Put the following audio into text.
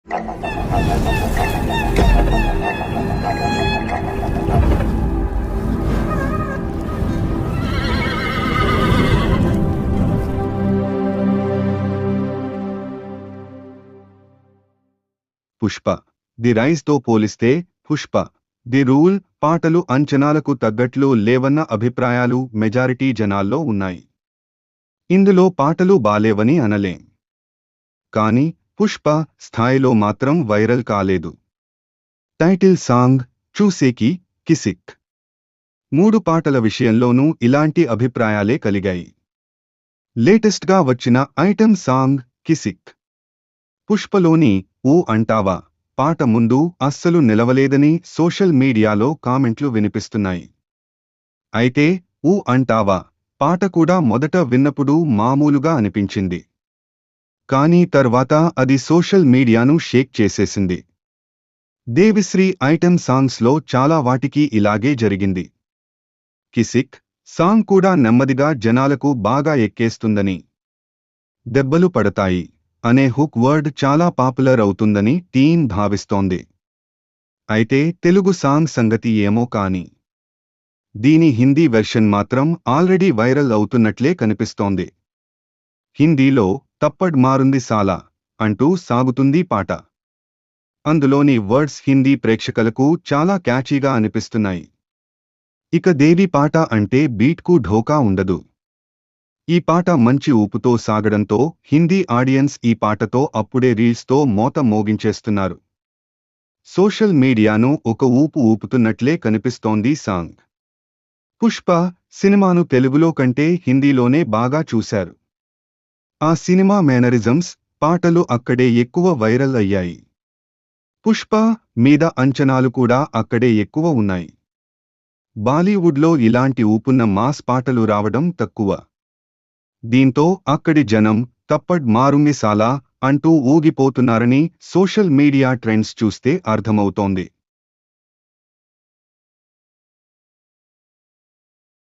Pushpa the rise తో పోలిస్తే Pushpa the rule పాటలు అంచనాలకు తగ్గట్లు లేవన్న అభిప్రాయాలు మెజారిటీ జనాల్లో ఉన్నాయి. ఇందులో పాటలు బాలేవని అనలేం. కానీ పుష్ప స్థాయిలో మాత్రం వైరల్ కాలేదు. టైటిల్ సాంగ్ చూసేకి కిసిక్ 3 పాటల విషయంలోనూ ఇలాంటి అభిప్రాయాలే కలిగాయి. లేటెస్ట్గా వచ్చిన ఐటెం సాంగ్ కిసిక్ పుష్పలోని ఊ అంటావా పాట ముందు అస్సలు నిలవలేదని సోషల్ మీడియాలో కామెంట్లు వినిపిస్తున్నాయి. అయితే ఊ అంటావా పాట కూడా మొదట విన్నప్పుడు మామూలుగా అనిపించింది. కానీ తర్వాత అది సోషల్ మీడియాను షేక్ చేసేసింది. దేవిశ్రీ ఐటెం సాంగ్స్లో చాలా వాటికి ఇలాగే జరిగింది. కిసిక్ సాంగ్ కూడా నెమ్మదిగా జనాలకు బాగా ఎక్కేస్తుందని, దెబ్బలు పడతాయి అనే హుక్ వర్డ్ చాలా పాపులర్ అవుతుందని టీమ్ భావిస్తోంది. అయితే తెలుగు సాంగ్ సంగతి ఏమో కానీ దీని హిందీ వెర్షన్ మాత్రం ఆల్రెడీ వైరల్ అవుతున్నట్లే కనిపిస్తోంది. హిందీలో తప్పడ్ మారుంది సాలా అంటూ సాగుతుంది పాట. అందులోని వర్డ్స్ హిందీ ప్రేక్షకులకు చాలా క్యాచీగా అనిపిస్తున్నాయి. ఇక దేవి పాట అంటే బీట్కు ఢోకా ఉండదు. ఈ పాట మంచి ఊపుతో సాగడంతో హిందీ ఆడియన్స్ ఈ పాటతో అప్పుడే రీల్స్తో మోత మోగించేస్తున్నారు. సోషల్ మీడియాను ఒక ఊపు ఊపుతున్నట్లే కనిపిస్తోంది సాంగ్. పుష్ప సినిమాను తెలుగులో కంటే హిందీలోనే బాగా చూశారు. ఆ సినిమా మేనరిజమ్స్, పాటలు అక్కడే ఎక్కువ వైరల్ అయ్యాయి. పుష్ప మీద అంచనాలు కూడా అక్కడే ఎక్కువ ఉన్నాయి. బాలీవుడ్లో ఇలాంటి ఊపున్న మాస్ పాటలు రావడం తక్కువ. దీంతో అక్కడి జనం తప్పడ్ మారుంగి సాలా అంటూ ఊగిపోతున్నారని సోషల్ మీడియా ట్రెండ్స్ చూస్తే అర్థమవుతోంది.